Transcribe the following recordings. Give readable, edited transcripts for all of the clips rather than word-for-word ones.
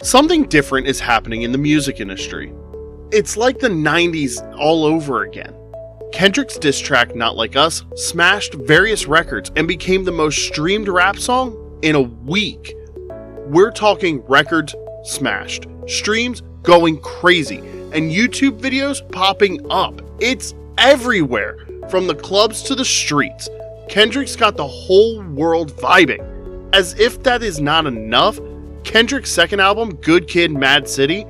Something different is happening in the music industry. It's like the 90s all over again. Kendrick's diss track, Not Like Us, smashed various records and became the most streamed rap song in a week. We're talking records smashed, streams going crazy, and YouTube videos popping up. It's everywhere, from the clubs to the streets. Kendrick's got the whole world vibing. As if that is not enough, Kendrick's second album, Good Kid, Mad City,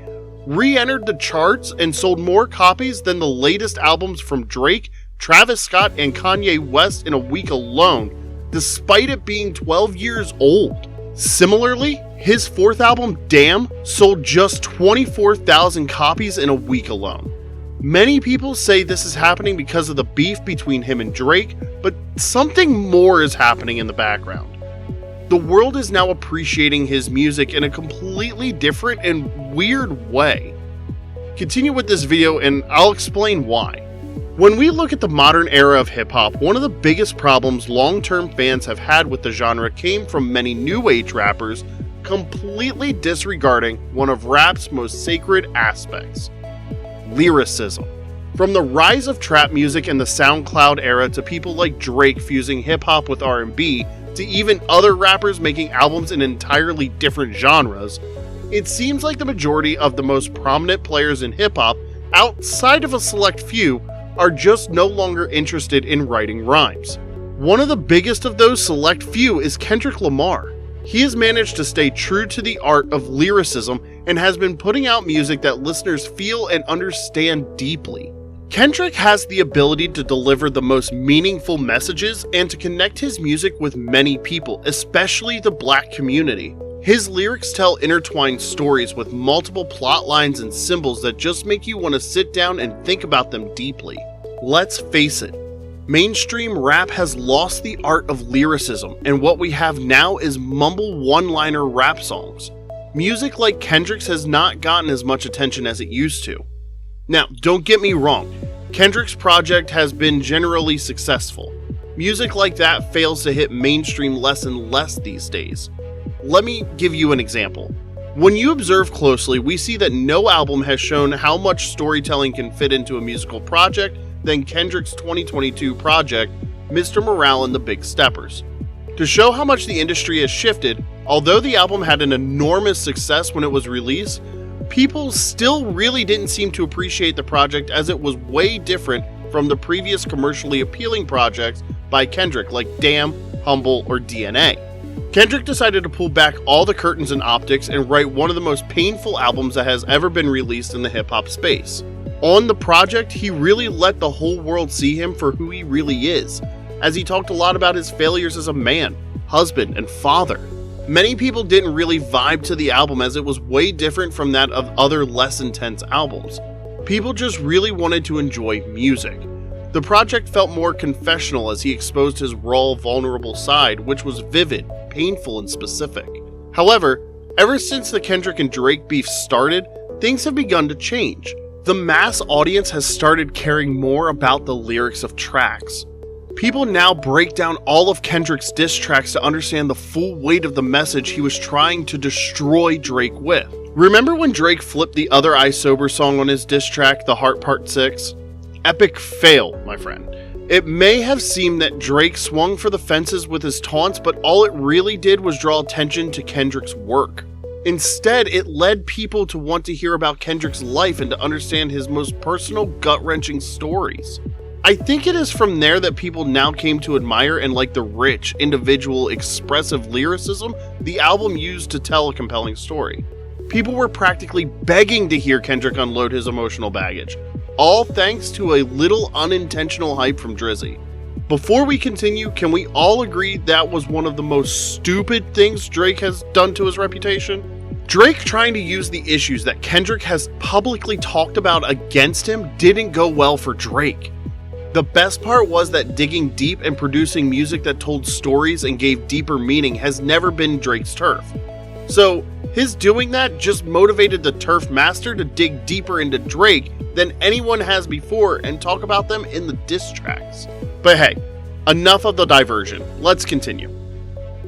re-entered the charts and sold more copies than the latest albums from Drake, Travis Scott, and Kanye West in a week alone, despite it being 12 years old. Similarly, his fourth album, Damn, sold just 24,000 copies in a week alone. Many people say this is happening because of the beef between him and Drake, but something more is happening in the background. The world is now appreciating his music in a completely different and weird way. Continue with this video and I'll explain why. When we look at the modern era of hip-hop, one of the biggest problems long-term fans have had with the genre came from many new age rappers completely disregarding one of rap's most sacred aspects: lyricism. From the rise of trap music in the SoundCloud era to people like Drake fusing hip-hop with R&B, to even other rappers making albums in entirely different genres, it seems like the majority of the most prominent players in hip-hop, outside of a select few, are just no longer interested in writing rhymes. One of the biggest of those select few is Kendrick Lamar. He has managed to stay true to the art of lyricism and has been putting out music that listeners feel and understand deeply. Kendrick has the ability to deliver the most meaningful messages and to connect his music with many people, especially the Black community. His lyrics tell intertwined stories with multiple plot lines and symbols that just make you want to sit down and think about them deeply. Let's face it, mainstream rap has lost the art of lyricism, and what we have now is mumble one-liner rap songs. Music like Kendrick's has not gotten as much attention as it used to. Now, don't get me wrong, Kendrick's project has been generally successful. Music like that fails to hit mainstream less and less these days. Let me give you an example. When you observe closely, we see that no album has shown how much storytelling can fit into a musical project than Kendrick's 2022 project, Mr. Morale and the Big Steppers. To show how much the industry has shifted, although the album had an enormous success when it was released, people still really didn't seem to appreciate the project as it was way different from the previous commercially appealing projects by Kendrick like Damn, Humble, or DNA. Kendrick decided to pull back all the curtains and optics and write one of the most painful albums that has ever been released in the hip-hop space. On the project, he really let the whole world see him for who he really is, as he talked a lot about his failures as a man, husband, and father. Many people didn't really vibe to the album as it was way different from that of other less intense albums. People just really wanted to enjoy music. The project felt more confessional as he exposed his raw, vulnerable side, which was vivid, painful, and specific. However, ever since the Kendrick and Drake beef started, things have begun to change. The mass audience has started caring more about the lyrics of tracks. People now break down all of Kendrick's diss tracks to understand the full weight of the message he was trying to destroy Drake with. Remember when Drake flipped the other I Sober song on his diss track, The Heart Part 6? Epic fail, my friend. It may have seemed that Drake swung for the fences with his taunts, but all it really did was draw attention to Kendrick's work. Instead, it led people to want to hear about Kendrick's life and to understand his most personal, gut-wrenching stories. I think it is from there that people now came to admire and like the rich, individual, expressive lyricism the album used to tell a compelling story. People were practically begging to hear Kendrick unload his emotional baggage, all thanks to a little unintentional hype from Drizzy. Before we continue, can we all agree that was one of the most stupid things Drake has done to his reputation? Drake trying to use the issues that Kendrick has publicly talked about against him didn't go well for Drake. The best part was that digging deep and producing music that told stories and gave deeper meaning has never been Drake's turf. So, his doing that just motivated the turf master to dig deeper into Drake than anyone has before and talk about them in the diss tracks. But hey, enough of the diversion, let's continue.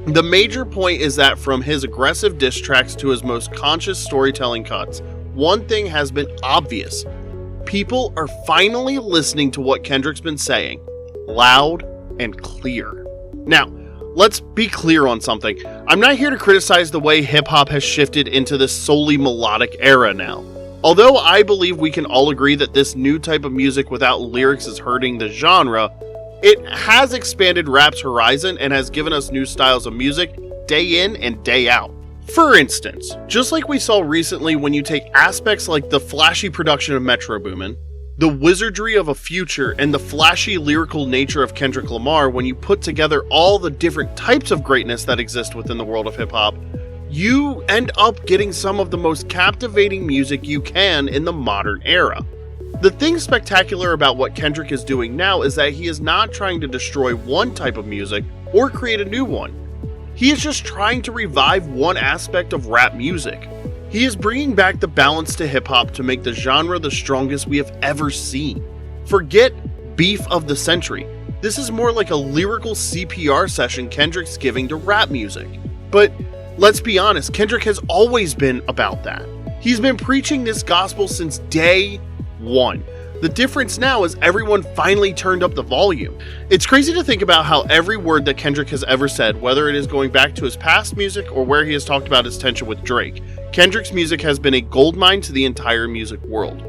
The major point is that from his aggressive diss tracks to his most conscious storytelling cuts, one thing has been obvious. People are finally listening to what Kendrick's been saying, loud and clear. Now, let's be clear on something. I'm not here to criticize the way hip-hop has shifted into this solely melodic era now. Although I believe we can all agree that this new type of music without lyrics is hurting the genre, it has expanded rap's horizon and has given us new styles of music day in and day out. For instance, just like we saw recently when you take aspects like the flashy production of Metro Boomin, the wizardry of a Future, and the flashy lyrical nature of Kendrick Lamar, when you put together all the different types of greatness that exist within the world of hip-hop, you end up getting some of the most captivating music you can in the modern era. The thing spectacular about what Kendrick is doing now is that he is not trying to destroy one type of music or create a new one. He is just trying to revive one aspect of rap music. He is bringing back the balance to hip-hop to make the genre the strongest we have ever seen. Forget beef of the century. This is more like a lyrical CPR session Kendrick's giving to rap music. But let's be honest, Kendrick has always been about that. He's been preaching this gospel since day one. The difference now is everyone finally turned up the volume. It's crazy to think about how every word that Kendrick has ever said, whether it is going back to his past music or where he has talked about his tension with Drake, Kendrick's music has been a goldmine to the entire music world.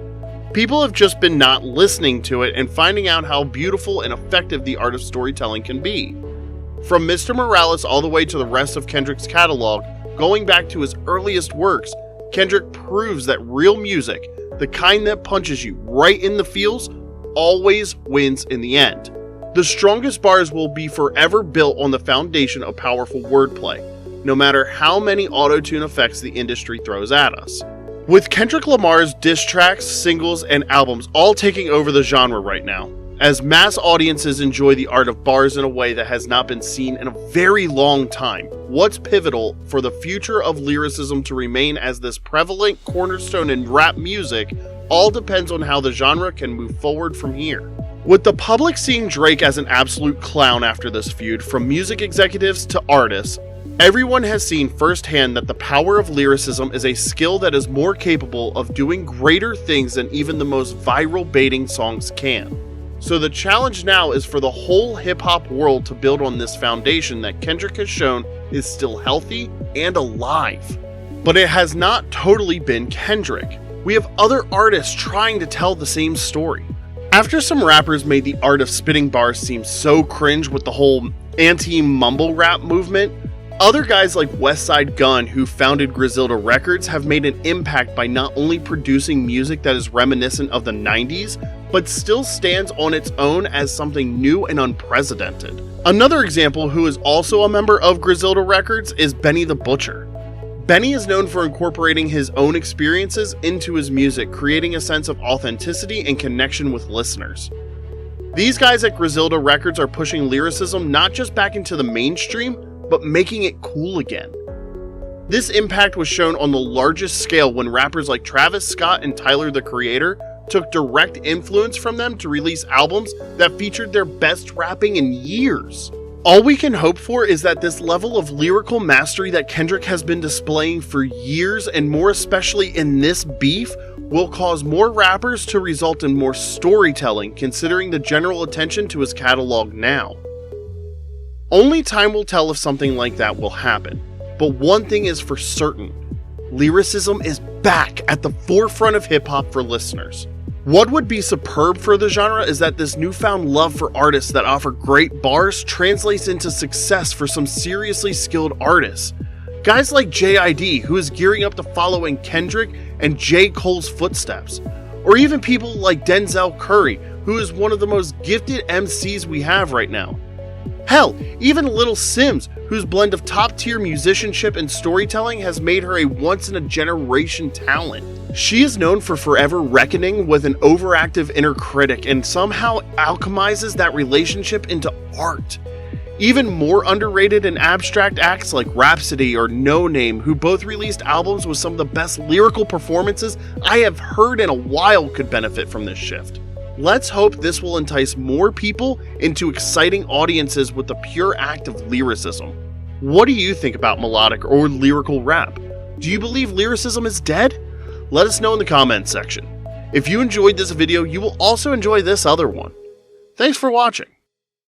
People have just been not listening to it and finding out how beautiful and effective the art of storytelling can be. From Mr. Morales all the way to the rest of Kendrick's catalog, going back to his earliest works, Kendrick proves that real music, the kind that punches you right in the feels, always wins in the end. The strongest bars will be forever built on the foundation of powerful wordplay, no matter how many auto-tune effects the industry throws at us. With Kendrick Lamar's diss tracks, singles, and albums all taking over the genre right now, as mass audiences enjoy the art of bars in a way that has not been seen in a very long time, what's pivotal for the future of lyricism to remain as this prevalent cornerstone in rap music all depends on how the genre can move forward from here. With the public seeing Drake as an absolute clown after this feud, from music executives to artists, everyone has seen firsthand that the power of lyricism is a skill that is more capable of doing greater things than even the most viral baiting songs can. So the challenge now is for the whole hip-hop world to build on this foundation that Kendrick has shown is still healthy and alive. But it has not totally been Kendrick. We have other artists trying to tell the same story. After some rappers made the art of spitting bars seem so cringe with the whole anti-mumble rap movement, other guys like Westside Gunn, who founded Griselda Records, have made an impact by not only producing music that is reminiscent of the 90s, but still stands on its own as something new and unprecedented. Another example who is also a member of Griselda Records is Benny the Butcher. Benny is known for incorporating his own experiences into his music, creating a sense of authenticity and connection with listeners. These guys at Griselda Records are pushing lyricism not just back into the mainstream, but making it cool again. This impact was shown on the largest scale when rappers like Travis Scott and Tyler the Creator took direct influence from them to release albums that featured their best rapping in years. All we can hope for is that this level of lyrical mastery that Kendrick has been displaying for years, and more especially in this beef, will cause more rappers to result in more storytelling, considering the general attention to his catalog now. Only time will tell if something like that will happen, but one thing is for certain: lyricism is back at the forefront of hip-hop for listeners. What would be superb for the genre is that this newfound love for artists that offer great bars translates into success for some seriously skilled artists. Guys like JID, who is gearing up to follow in Kendrick and J. Cole's footsteps. Or even people like Denzel Curry, who is one of the most gifted MCs we have right now. Hell, even Little Sims, whose blend of top-tier musicianship and storytelling has made her a once-in-a-generation talent. She is known for forever reckoning with an overactive inner critic and somehow alchemizes that relationship into art. Even more underrated and abstract acts like Rhapsody or No Name, who both released albums with some of the best lyrical performances I have heard in a while, could benefit from this shift. Let's hope this will entice more people into exciting audiences with the pure act of lyricism. What do you think about melodic or lyrical rap? Do you believe lyricism is dead? Let us know in the comments section. If you enjoyed this video, you will also enjoy this other one. Thanks for watching.